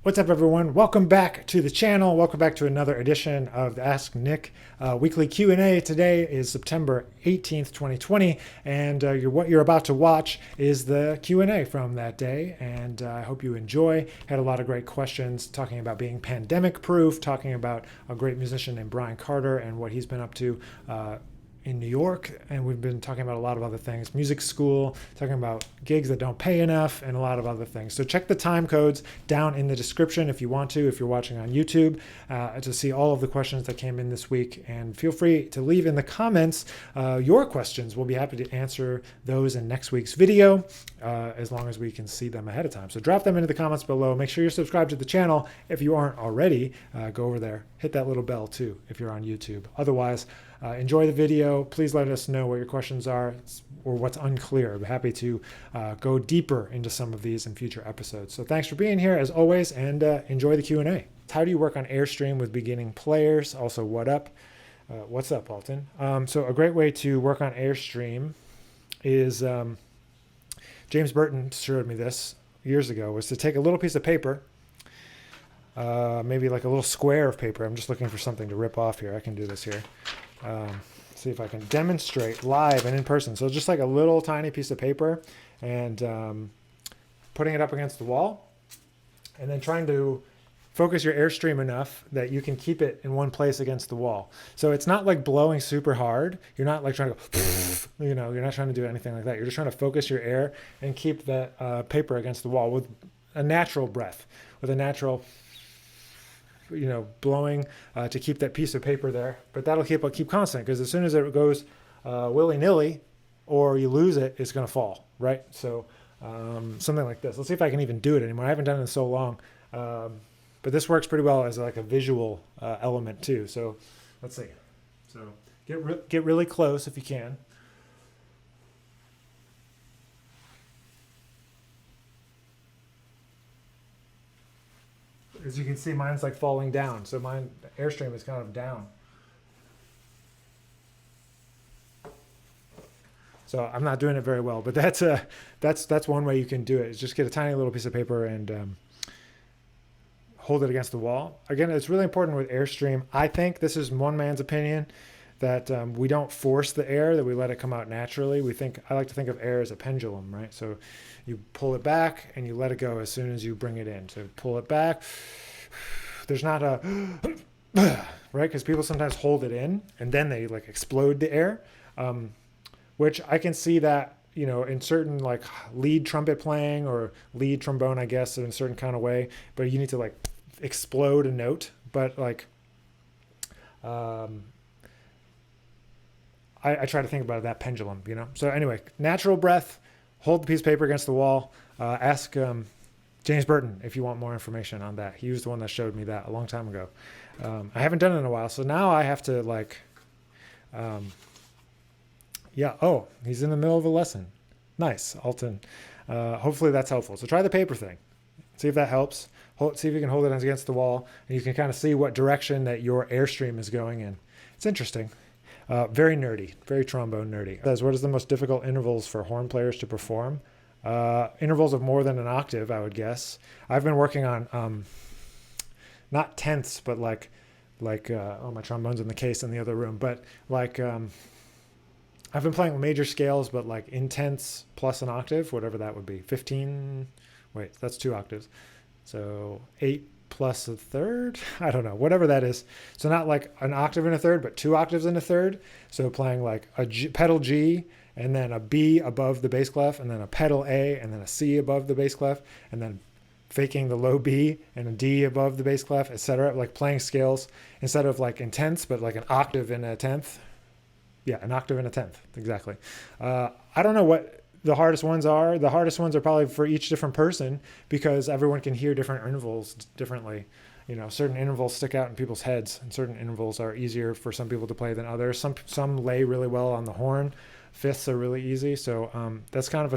What's up, everyone? Welcome back to the channel. Welcome back to another edition of the Ask Nick weekly Q&A. Today is September 18th, 2020, and what you're about to watch is the Q&A from that day, and I hope you enjoy. Had a lot of great questions talking about being pandemic-proof, talking about a great musician named Bryan Carter and what he's been up to in New York, and we've been talking about a lot of other things, music school, talking about gigs that don't pay enough, and a lot of other things. So check the time codes down in the description if you want to, if you're watching on YouTube, to see all of the questions that came in this week. And feel free to leave in the comments your questions. We'll be happy to answer those in next week's video, as long as we can see them ahead of time. So drop them into the comments below. Make sure you're subscribed to the channel if you aren't already. Go over there, hit that little bell too if you're on YouTube. Otherwise, enjoy the video. Please let us know what your questions are or what's unclear. I'm happy to go deeper into some of these in future episodes. So thanks for being here as always, and enjoy the Q&A. How do you work on AIRSTREAM with beginning players? Also, what's up, Alton? So a great way to work on AIRSTREAM is, James Burton showed me this years ago, was to take a little piece of paper, maybe like a little square of paper. I'm just looking for something to rip off here. I can do this here. See if I can demonstrate live and in person. So just like a little tiny piece of paper, and putting it up against the wall, and then trying to focus your AIRSTREAM enough that you can keep it in one place against the wall. So it's not like blowing super hard. You're not like trying to go, you're not trying to do anything like that. You're just trying to focus your air and keep that paper against the wall with a natural breath, with a natural blowing to keep that piece of paper there. But that'll keep constant, because as soon as it goes willy-nilly or you lose it, it's going to fall, right? So something like this. Let's see if I can even do it anymore. I haven't done it in so long. But this works pretty well as like a visual element too. So let's see. So get really close if you can. As you can see, mine's like falling down. So mine, the AIRSTREAM is kind of down. So I'm not doing it very well, but that's one way you can do it, is just get a tiny little piece of paper and hold it against the wall. Again, it's really important with AIRSTREAM. I think, this is one man's opinion, that we don't force the air, that we let it come out naturally. I like to think of air as a pendulum, right? So you pull it back and you let it go as soon as you bring it in. So pull it back. There's not a, right? Because people sometimes hold it in and then they like explode the air, which I can see that, in certain like lead trumpet playing or lead trombone, I guess, in a certain kind of way, but you need to like explode a note. But like, I try to think about that pendulum, So anyway, natural breath, hold the piece of paper against the wall. Ask James Burton if you want more information on that. He was the one that showed me that a long time ago. I haven't done it in a while, so now I have to like, oh, he's in the middle of a lesson. Nice, Alton. Hopefully that's helpful. So try the paper thing. See if that helps. See if you can hold it against the wall, and you can kind of see what direction that your AIRSTREAM is going in. It's interesting. Very nerdy, very trombone nerdy. It says, what is the most difficult intervals for horn players to perform? Intervals of more than an octave, I would guess. I've been working on, not tenths, but like my trombone's in the case in the other room, but like, I've been playing major scales, but like in tenths plus an octave, whatever that would be. 15, wait, that's 2 octaves. So 8 plus a third, I don't know, whatever that is. So not like an octave and a third, but 2 octaves and a third. So playing like a pedal G, and then a B above the bass clef, and then a pedal A, and then a C above the bass clef, and then faking the low B and a D above the bass clef, etc. Like playing scales instead of like in tenths, but like an octave and a tenth. Yeah, an octave and a tenth, exactly. I don't know what the hardest ones are. The hardest ones are probably for each different person, because everyone can hear different intervals differently. Certain intervals stick out in people's heads, and certain intervals are easier for some people to play than others. Some lay really well on the horn. Fifths are really easy. So that's kind of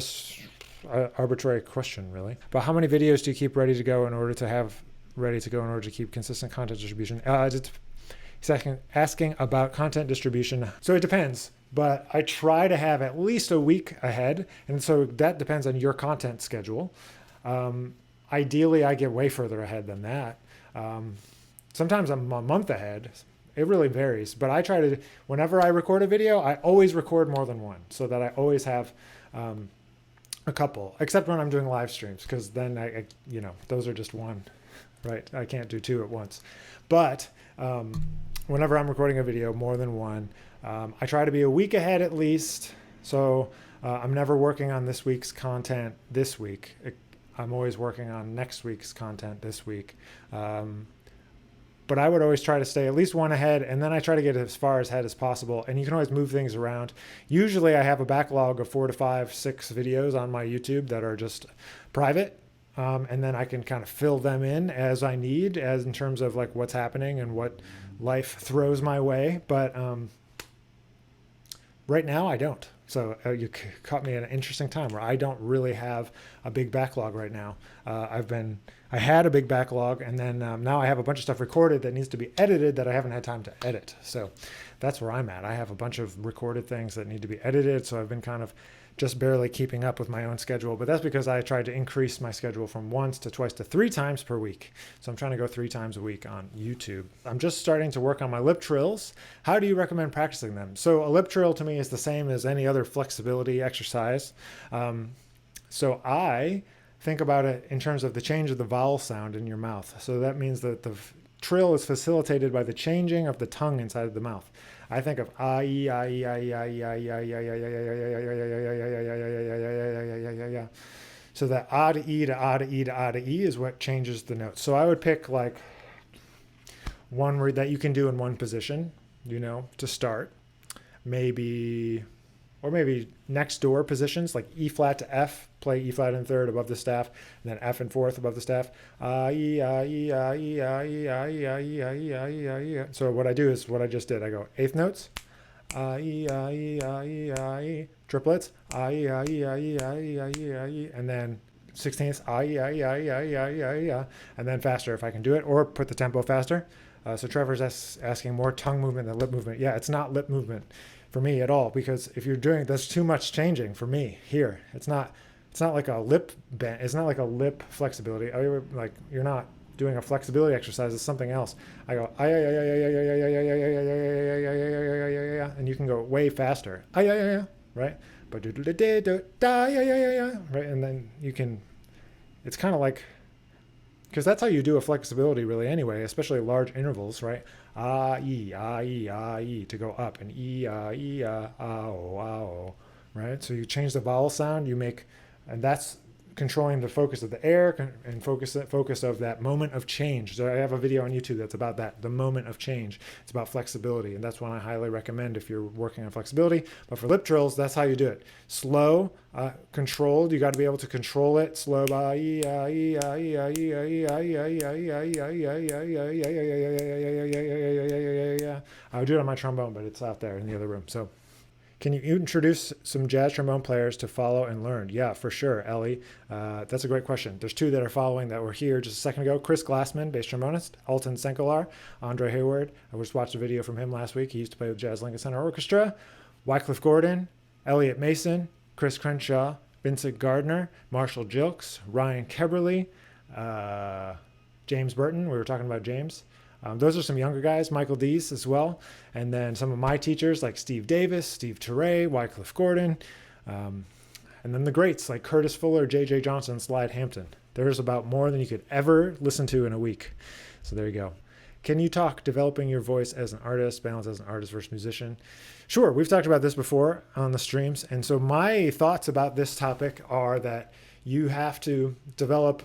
a arbitrary question, really. But how many videos do you keep ready to go in order to keep consistent content distribution? He's asking about content distribution. So it depends. But I try to have at least a week ahead. And so that depends on your content schedule. ideally I get way further ahead than that. Sometimes I'm a month ahead. It really varies, but I try to, whenever I record a video, I always record more than one so that I always have a couple, except when I'm doing live streams, because then those are just one, right? I can't do two at once. But whenever I'm recording a video, more than one, I try to be a week ahead at least. So I'm never working on this week's content this week. I'm always working on next week's content this week. But I would always try to stay at least one ahead, and then I try to get as far ahead as possible. And you can always move things around. Usually I have a backlog of 4 to 5, 6 videos on my YouTube that are just private. And then I can kind of fill them in as I need, as in terms of like what's happening and what life throws my way. But right now I don't. So you caught me at an interesting time where I don't really have a big backlog right now. I had a big backlog, and then now I have a bunch of stuff recorded that needs to be edited that I haven't had time to edit. So that's where I'm at. I have a bunch of recorded things that need to be edited. So I've been kind of just barely keeping up with my own schedule, but that's because I tried to increase my schedule from once to twice to 3 times per week. So I'm trying to go 3 times a week on YouTube. I'm just starting to work on my lip trills. How do you recommend practicing them? So a lip trill to me is the same as any other flexibility exercise. So I think about it in terms of the change of the vowel sound in your mouth. So that means that the trill is facilitated by the changing of the tongue inside of the mouth. I think of so that ah to e to ah to e to ah to e is what changes the notes. So I would pick like one word that you can do in one position, to start. Maybe next door positions like E flat to F, play E flat in third above the staff, and then F in fourth above the staff. So what I do is what I just did. I go eighth notes, triplets, and then 16ths, and then faster if I can do it, or put the tempo faster. So Trevor's asking more tongue movement than lip movement. Yeah, it's not lip movement for me at all, because if you're doing, there's too much changing for me here. It's not like a lip bend. It's not like a lip flexibility. Like you're not doing a flexibility exercise. It's something else. I go and you can go way faster. Right? But right, and then you can. It's kind of like, because that's how you do a flexibility really anyway, especially large intervals, right? E to go up, and right? So you change the vowel sound, and that's controlling the focus of the air and focus of that moment of change. So I have a video on YouTube that's about that, the moment of change. It's about flexibility, and that's one I highly recommend if you're working on flexibility. But for lip trills, that's how you do it. Slow, controlled. You got to be able to control it. Slow. I would do it on my trombone, but it's out there in the other room. So can you introduce some jazz trombone players to follow and learn? Yeah, for sure, Ellie. That's a great question. There's 2 that are following that were here just a second ago. Chris Glassman, bass trombonist. Alton Senkolar. Andre Hayward. I just watched a video from him last week. He used to play with Jazz Lincoln Center Orchestra. Wycliffe Gordon. Elliot Mason. Chris Crenshaw. Vincent Gardner. Marshall Jilks. Ryan Keberly. James Burton. We were talking about James. Those are some younger guys, Michael Deese as well. And then some of my teachers like Steve Davis, Steve Teray, Wycliffe Gordon. And then the greats like Curtis Fuller, J.J. Johnson, Slide Hampton. There's about more than you could ever listen to in a week. So there you go. Can you talk developing your voice as an artist, balance as an artist versus musician? Sure, we've talked about this before on the streams. And so my thoughts about this topic are that you have to develop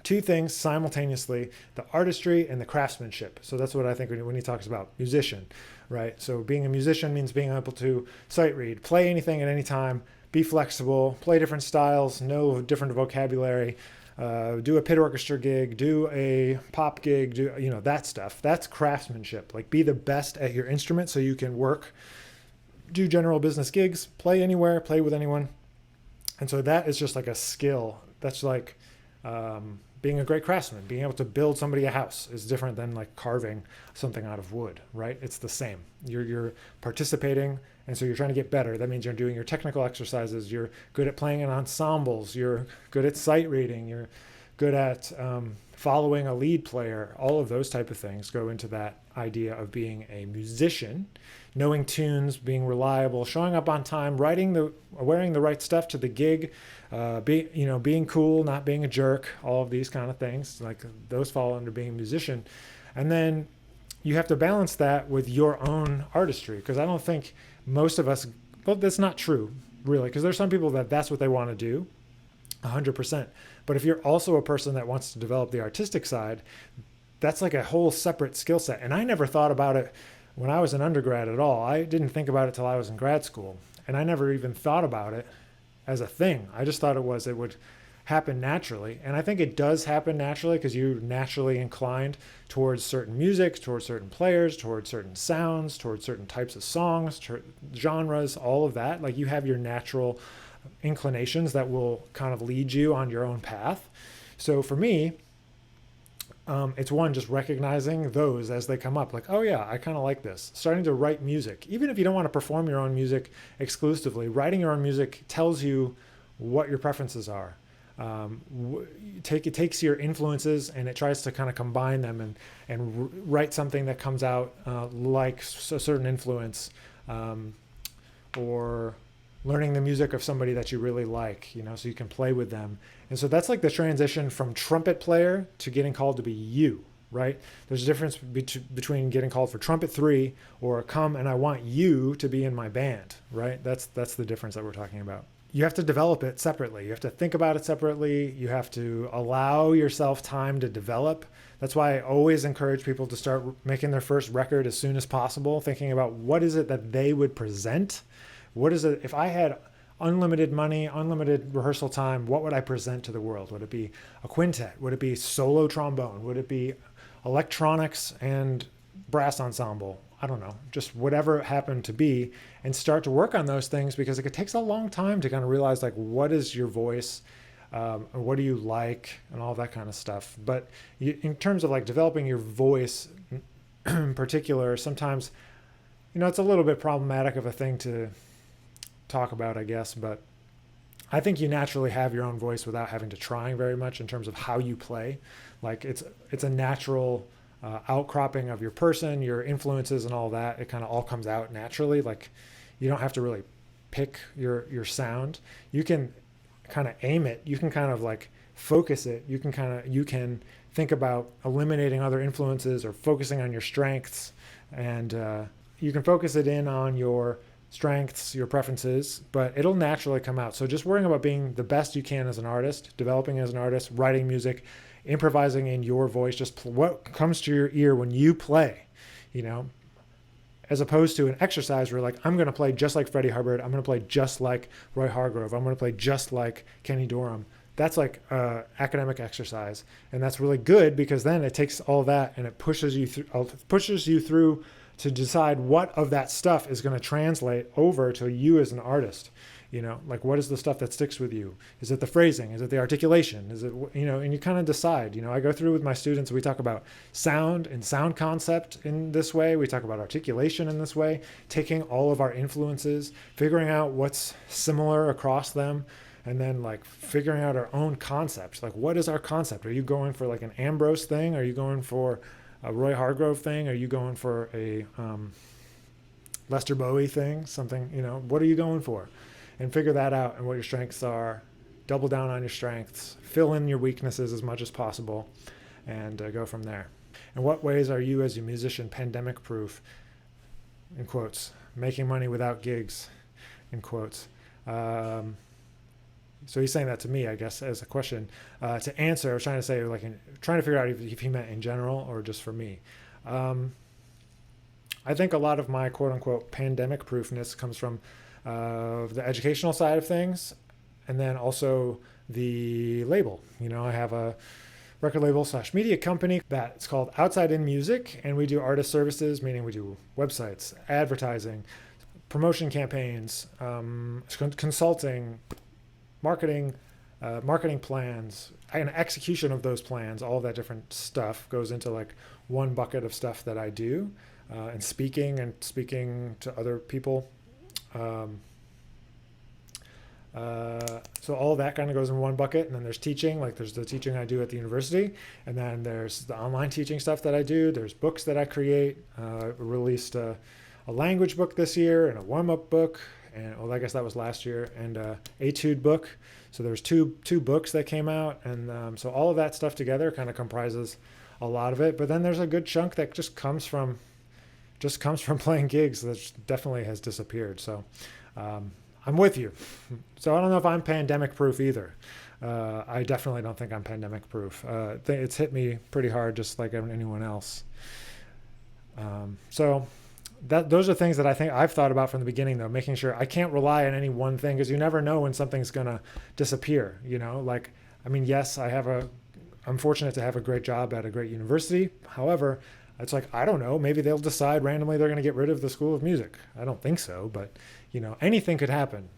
2 things simultaneously, the artistry and the craftsmanship. So that's what I think when he talks about musician, right? So being a musician means being able to sight read, play anything at any time, be flexible, play different styles, know different vocabulary, do a pit orchestra gig, do a pop gig, do that stuff. That's craftsmanship. Like be the best at your instrument so you can work, do general business gigs, play anywhere, play with anyone. And so that is just like a skill. That's like being a great craftsman. Being able to build somebody a house is different than like carving something out of wood, right? It's the same. You're participating, and so you're trying to get better. That means you're doing your technical exercises. You're good at playing in ensembles. You're good at sight reading. You're good at following a lead player. All of those type of things go into that idea of being a musician, knowing tunes, being reliable, showing up on time, wearing the right stuff to the gig, being cool, not being a jerk, all of these kind of things. Like those fall under being a musician. And then you have to balance that with your own artistry, because I don't think most of us, well, that's not true really, because there's some people that's what they want to do 100%. But if you're also a person that wants to develop the artistic side, that's like a whole separate skill set. And I never thought about it when I was an undergrad at all. I didn't think about it till I was in grad school. And I never even thought about it as a thing. I just thought it would happen naturally. And I think it does happen naturally because you're naturally inclined towards certain music, towards certain players, towards certain sounds, towards certain types of songs, genres, all of that. Like you have your natural inclinations that will kind of lead you on your own path. So for me, it's one, just recognizing those as they come up. Like, oh yeah, I kind of like this. Starting to write music. Even if you don't want to perform your own music exclusively, writing your own music tells you what your preferences are. It takes your influences and it tries to kind of combine them and write something that comes out like a certain influence, or learning the music of somebody that you really like, so you can play with them. And so that's like the transition from trumpet player to getting called to be you, right? There's a difference between getting called for trumpet 3 or come and I want you to be in my band, right? That's the difference that we're talking about. You have to develop it separately. You have to think about it separately. You have to allow yourself time to develop. That's why I always encourage people to start making their first record as soon as possible, thinking about what is it that they would present. What is it, if I had unlimited money, unlimited rehearsal time, what would I present to the world? Would it be a quintet? Would it be solo trombone? Would it be electronics and brass ensemble? I don't know, just whatever it happened to be, and start to work on those things, because it takes a long time to kind of realize like, what is your voice? What do you like, and all that kind of stuff. But in terms of like developing your voice in particular, sometimes, it's a little bit problematic of a thing to talk about, I guess, but I think you naturally have your own voice without having to try very much in terms of how you play. Like it's a natural outcropping of your person, your influences and all that. It kind of all comes out naturally. Like you don't have to really pick your sound. You can kind of aim it. You can kind of like focus it. You can think about eliminating other influences or focusing on your strengths, and you can focus it in on your strengths, your preferences, but it'll naturally come out. So just worrying about being the best you can as an artist, developing as an artist, writing music, improvising in your voice, just what comes to your ear when you play, as opposed to an exercise where like, I'm going to play just like Freddie Hubbard. I'm going to play just like Roy Hargrove. I'm going to play just like Kenny Dorham. That's like academic exercise. And that's really good, because then it takes all that and it pushes you through to decide what of that stuff is going to translate over to you as an artist. Like what is the stuff that sticks with you? Is it the phrasing? Is it the articulation? Is it, and you kind of decide. I go through with my students, we talk about sound and sound concept in this way. We talk about articulation in this way, taking all of our influences, figuring out what's similar across them, and then like figuring out our own concepts. Like what is our concept? Are you going for like an Ambrose thing? Are you going for a Roy Hargrove thing? Are you going for a Lester Bowie thing? Something, what are you going for? And figure that out and what your strengths are. Double down on your strengths. Fill in your weaknesses as much as possible, and go from there. In what ways are you as a musician pandemic proof? In quotes. Making money without gigs. In quotes. So he's saying that to me, I guess, as a question. To answer, I was trying to say, trying to figure out if he meant in general or just for me. I think a lot of my quote-unquote pandemic proofness comes from the educational side of things, and then also the label. I have a record label / media company that's called Outside In Music, and we do artist services, meaning we do websites, advertising, promotion campaigns, consulting, marketing plans, and execution of those plans. All of that different stuff goes into like one bucket of stuff that I do, and speaking to other people. So all of that kind of goes in one bucket. And then there's teaching, like there's the teaching I do at the university. And then there's the online teaching stuff that I do. There's books that I create. Released a language book this year and a warm-up book. And well, I guess that was last year. And etude book. So there's two books that came out. And so all of that stuff together kind of comprises a lot of it. But then there's a good chunk that just comes from playing gigs that definitely has disappeared. So I'm with you. So I don't know if I'm pandemic proof either. I definitely don't think I'm pandemic proof. It's hit me pretty hard, just like anyone else. So those are things that I think I've thought about from the beginning, though, making sure I can't rely on any one thing, because you never know when something's going to disappear. Like, I mean, yes, I'm fortunate to have a great job at a great university. However, it's like, I don't know, maybe they'll decide randomly they're going to get rid of the School of Music. I don't think so, but anything could happen.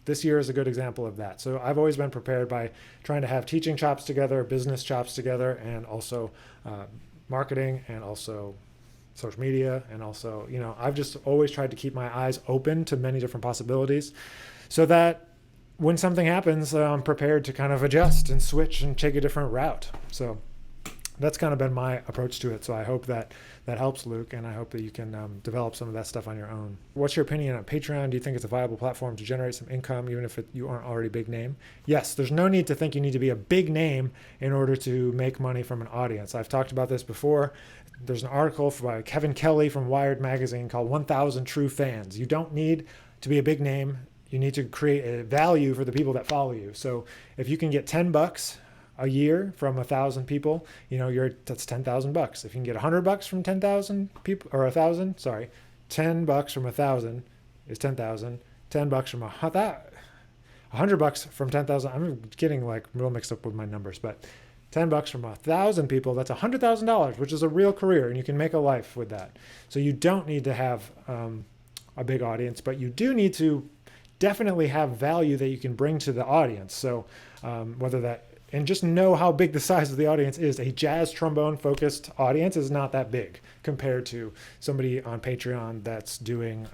This year is a good example of that. So I've always been prepared by trying to have teaching chops together, business chops together, and also marketing, and also social media. And also, I've just always tried to keep my eyes open to many different possibilities, so that when something happens, I'm prepared to kind of adjust and switch and take a different route. So that's kind of been my approach to it. So I hope that helps, Luke, and I hope that you can develop some of that stuff on your own. What's your opinion on Patreon? Do you think it's a viable platform to generate some income, even if you aren't already a big name? Yes, there's no need to think you need to be a big name in order to make money from an audience. I've talked about this before. There's an article by Kevin Kelly from Wired Magazine called 1,000 True Fans. You don't need to be a big name. You need to create a value for the people that follow you. So if you can get $10 a year from 1,000 people, that's $10,000. If you can get $100 from 10,000 people, or 1,000, sorry, $10 from 1,000 is 10,000. $10 from $100 from 10,000. I'm getting like real mixed up with my numbers, but $10 from 1,000 people, that's $100,000, which is a real career, and you can make a life with that. So you don't need to have a big audience, but you do need to definitely have value that you can bring to the audience. So and just know how big the size of the audience is. A jazz trombone focused audience is not that big compared to somebody on Patreon that's doing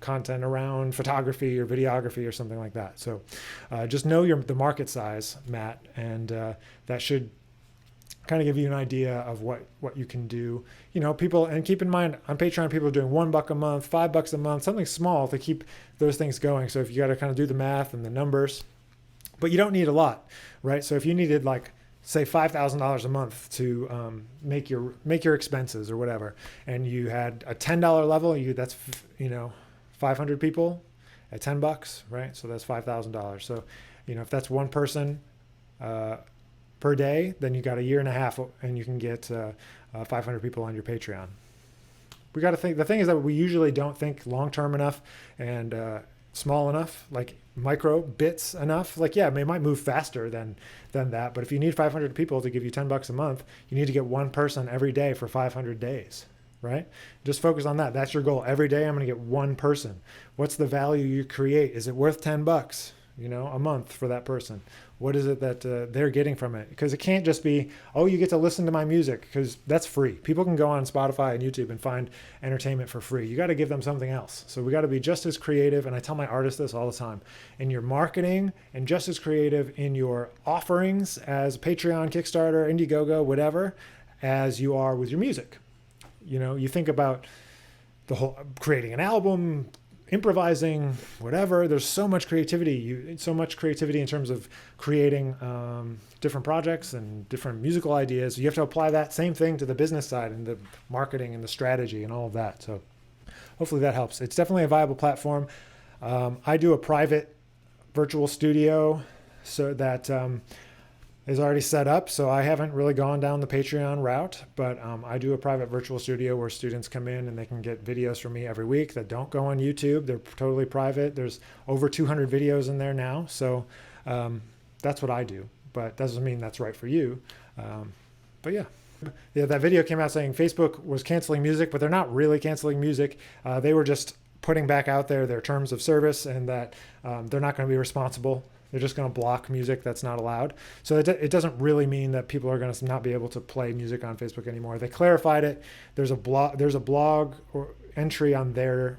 content around photography or videography or something like that. So just know the market size, Matt, and that should kind of give you an idea of what you can do. People, and keep in mind on Patreon, people are doing $1 a month, $5 a month, something small to keep those things going. So if you got to kind of do the math and the numbers, but you don't need a lot, right? So if you needed, like, say $5,000 a month to make your expenses or whatever, and you had a $10 level, that's 500 people at $10, right? So that's $5,000. So if that's one person per day, then you got a year and a half, and you can get 500 people on your Patreon. We got to think. The thing is that we usually don't think long term enough and small enough, like micro bits enough. Like, yeah, it might move faster than that, but if you need 500 people to give you $10 a month, you need to get one person every day for 500 days, right? Just focus on that. That's your goal. Every day I'm going to get one person. What's the value you create? Is it worth $10, a month for that person? What is it that they're getting from it? Because it can't just be, oh, you get to listen to my music, because that's free. People can go on Spotify and YouTube and find entertainment for free. You got to give them something else. So we got to be just as creative, and I tell my artists this all the time, in your marketing, and just as creative in your offerings as Patreon, Kickstarter, Indiegogo, whatever, as you are with your music. You think about the whole creating an album, improvising, whatever. There's so much creativity. In terms of creating different projects and different musical ideas. You have to apply that same thing to the business side and the marketing and the strategy and all of that. So hopefully that helps. It's definitely a viable platform. I do a private virtual studio, so that is already set up. So I haven't really gone down the Patreon route, but I do a private virtual studio where students come in and they can get videos from me every week that don't go on YouTube. They're totally private. There's over 200 videos in there now. So that's what I do, but doesn't mean that's right for you. But yeah, that video came out saying Facebook was canceling music, but they're not really canceling music. They were just putting back out there their terms of service, and that they're not going to be responsible. They're just going to block music that's not allowed. So it doesn't really mean that people are going to not be able to play music on Facebook anymore. They clarified it. There's a blog or entry on their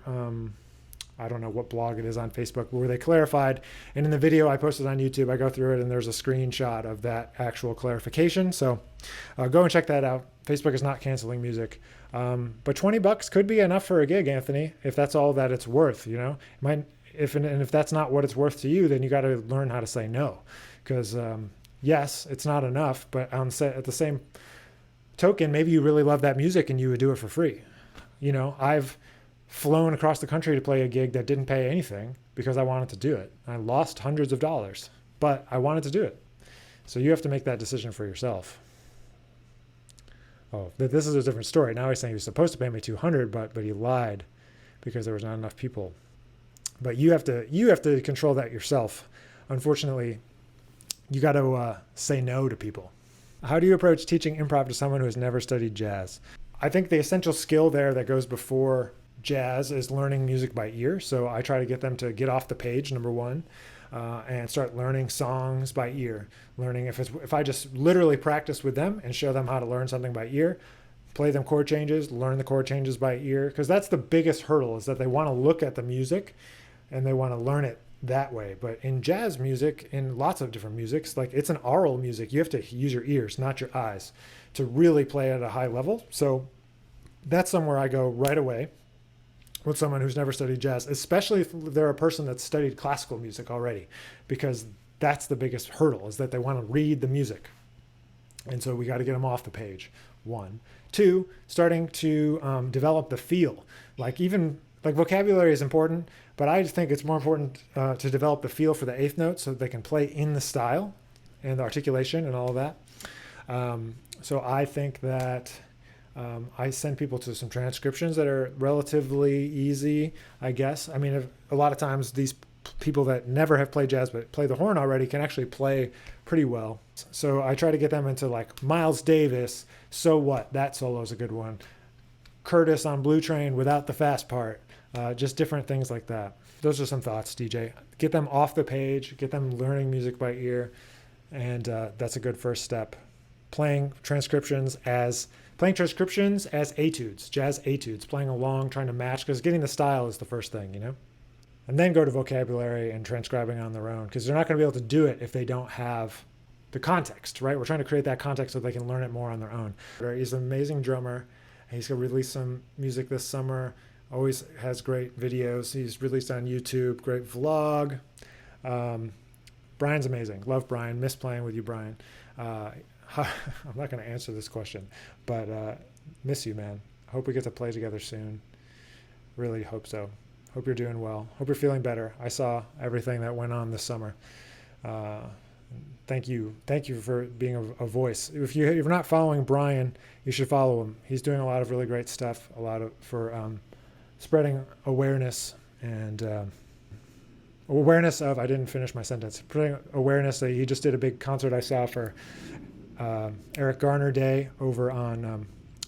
I don't know what blog it is on Facebook where they clarified. And in the video I posted on YouTube, I go through it and there's a screenshot of that actual clarification. So go and check that out. Facebook is not canceling music. But $20 could be enough for a gig, Anthony, if that's all that it's worth, you know. If that's not what it's worth to you, then you got to learn how to say no. Because yes, it's not enough, but at the same token, maybe you really love that music and you would do it for free. You know, I've flown across the country to play a gig that didn't pay anything because I wanted to do it. I lost hundreds of dollars, but I wanted to do it. So you have to make that decision for yourself. Oh, this is a different story. Now he's saying he was supposed to pay me $200, but he lied because there was not enough people. But you have to control that yourself. Unfortunately, you got to say no to people. How do you approach teaching improv to someone who has never studied jazz? I think the essential skill there that goes before jazz is learning music by ear. So I try to get them to get off the page, number one, and start learning songs by ear. Learning if I just literally practice with them and show them how to learn something by ear, play them chord changes, learn the chord changes by ear, because that's the biggest hurdle, is that they want to look at the music and they want to learn it that way. But in jazz music, in lots of different musics, like it's an aural music. You have to use your ears, not your eyes, to really play at a high level. So that's somewhere I go right away with someone who's never studied jazz, especially if they're a person that's studied classical music already, because that's the biggest hurdle, is that they want to read the music. And so we got to get them off the page, one. Two, starting to develop the feel. Like vocabulary is important, but I just think it's more important to develop the feel for the eighth note so that they can play in the style and the articulation and all of that. So I think that I send people to some transcriptions that are relatively easy, I guess. I mean, a lot of times these people that never have played jazz but play the horn already can actually play pretty well. So I try to get them into like Miles Davis, So What? That solo is a good one. Curtis on Blue Train without the fast part. Just different things like that. Those are some thoughts, DJ. Get them off the page, get them learning music by ear, and that's a good first step. Playing transcriptions as etudes, jazz etudes, playing along, trying to match, because getting the style is the first thing, you know? And then go to vocabulary and transcribing on their own, because they're not going to be able to do it if they don't have the context, right? We're trying to create that context so they can learn it more on their own. He's an amazing drummer. He's going to release some music this summer. Always has great videos. He's released on YouTube, great vlog. Brian's amazing. Love Brian. Miss playing with you, Brian. I'm not going to answer this question, but miss you, man. Hope we get to play together soon. Really hope so. Hope you're doing well. Hope you're feeling better. I saw everything that went on this summer. Thank you for being a voice. If you're not following Bryan, you should follow him. He's doing a lot of really great stuff, for spreading awareness and awareness of, I didn't finish my sentence, spreading awareness that he just did a big concert I saw for Eric Garner Day over on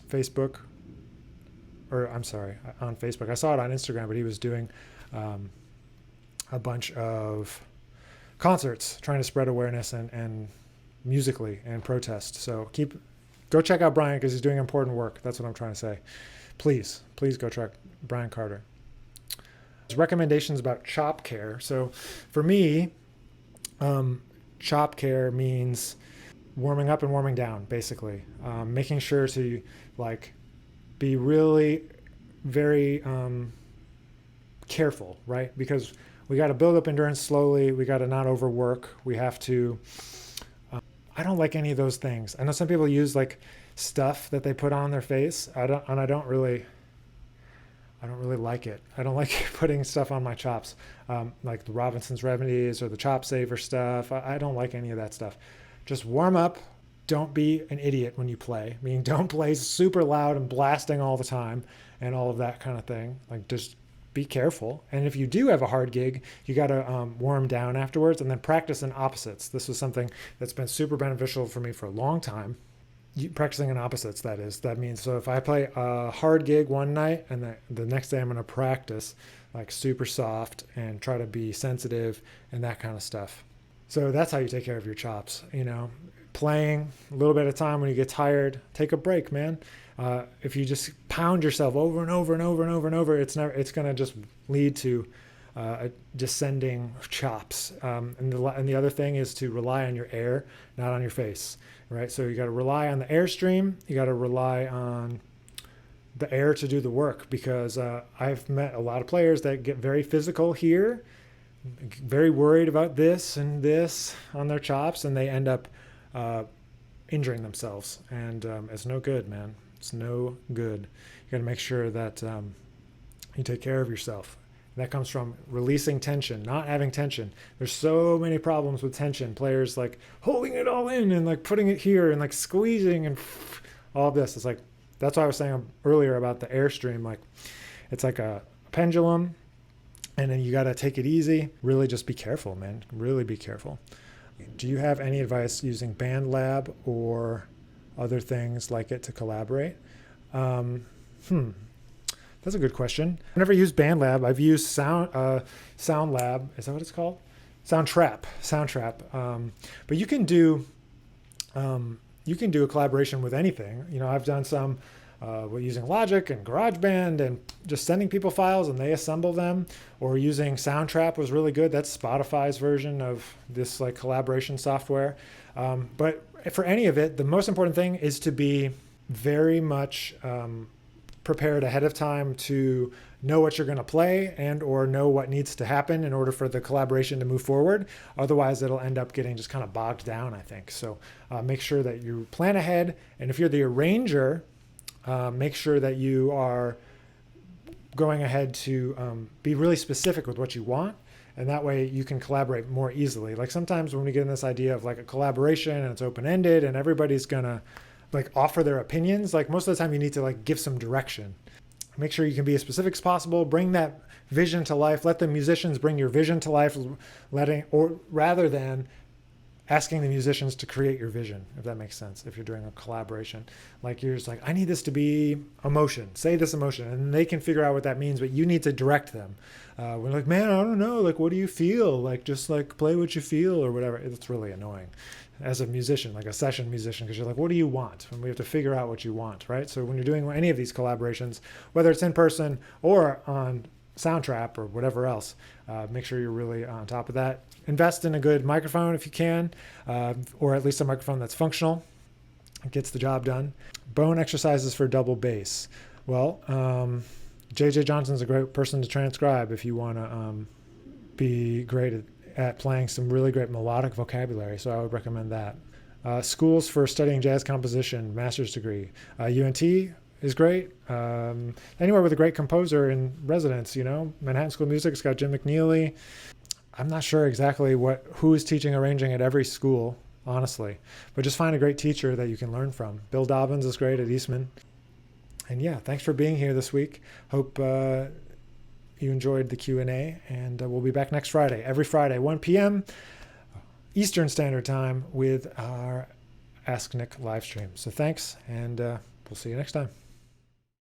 Facebook. Or I'm sorry, on Facebook. I saw it on Instagram, but he was doing a bunch of concerts trying to spread awareness and musically and protest. So go check out Bryan, because he's doing important work. That's what I'm trying to say. Please go check Bryan Carter. Recommendations about chop care. So for me, chop care means warming up and warming down, basically. Making sure to be really very careful, right? Because we got to build up endurance slowly. We got to not overwork. We have to, I don't like any of those things. I know some people use stuff that they put on their face. I don't really like it. I don't like putting stuff on my chops, like the Robinson's Remedies or the Chop Saver stuff. I don't like any of that stuff. Just warm up. Don't be an idiot when you play. Meaning, don't play super loud and blasting all the time and all of that kind of thing. Just be careful. And if you do have a hard gig, you got to warm down afterwards, and then practice in opposites. This was something that's been super beneficial for me for a long time. Practicing in opposites, that is. That means, so if I play a hard gig one night and the next day I'm going to practice super soft and try to be sensitive and that kind of stuff. So that's how you take care of your chops, playing a little bit of time. When you get tired, take a break, man. If you just pound yourself over and over and over and over and over, it's going to just lead to descending chops. And the other thing is to rely on your air, not on your face, right? So you got to rely on the airstream. You got to rely on the air to do the work, because I've met a lot of players that get very physical here, very worried about this and this on their chops, and they end up injuring themselves. And it's no good, man. It's no good. You got to make sure that you take care of yourself. That comes from releasing tension, not having tension. There's so many problems with tension. Players like holding it all in and like putting it here and like squeezing and all of this. It's like, that's why I was saying earlier about the airstream. Like, it's like a pendulum, and then you got to take it easy. Really just be careful, man. Really be careful. Do you have any advice using bandlab or other things like it to collaborate? That's a good question. I've never used bandlab. I've used SoundLab. Is that what it's called? Soundtrap. But you can do a collaboration with anything. You know, I've done some using Logic and GarageBand and just sending people files and they assemble them. Or using Soundtrap was really good. That's Spotify's version of this like collaboration software. But for any of it, the most important thing is to be very much prepared ahead of time to know what you're going to play and or know what needs to happen in order for the collaboration to move forward. Otherwise, it'll end up getting just kind of bogged down, I think. So make sure that you plan ahead. And if you're the arranger, make sure that you are going ahead to be really specific with what you want. And that way you can collaborate more easily. Like sometimes when we get in this idea of like a collaboration and it's open-ended and everybody's going to like offer their opinions, like most of the time you need to like give some direction. Make sure you can be as specific as possible, bring that vision to life, let the musicians bring your vision to life, rather than asking the musicians to create your vision, if that makes sense. If you're doing a collaboration, like you're just like, I need this to be emotion, say this emotion, and they can figure out what that means, but you need to direct them. We're like, man, I don't know, like, what do you feel? Like, just like play what you feel or whatever. It's really annoying as a musician, like a session musician, because you're like, what do you want? And we have to figure out what you want, right? So when you're doing any of these collaborations, whether it's in person or on Soundtrap or whatever else, make sure you're really on top of that. Invest in a good microphone if you can, or at least a microphone that's functional. It gets the job done. Bone exercises for double bass. Well, JJ Johnson's a great person to transcribe if you want to be great at playing some really great melodic vocabulary. So I would recommend that. Schools for studying jazz composition, master's degree. UNT is great. Anywhere with a great composer in residence, you know. Manhattan School of Music's got Jim McNeely. I'm not sure exactly who is teaching arranging at every school, honestly. But just find a great teacher that you can learn from. Bill Dobbins is great at Eastman. And yeah, thanks for being here this week. Hope you enjoyed the Q&A, and we'll be back next Friday, every Friday, 1 p.m. Eastern Standard Time with our Ask Nick live stream. So thanks, and we'll see you next time.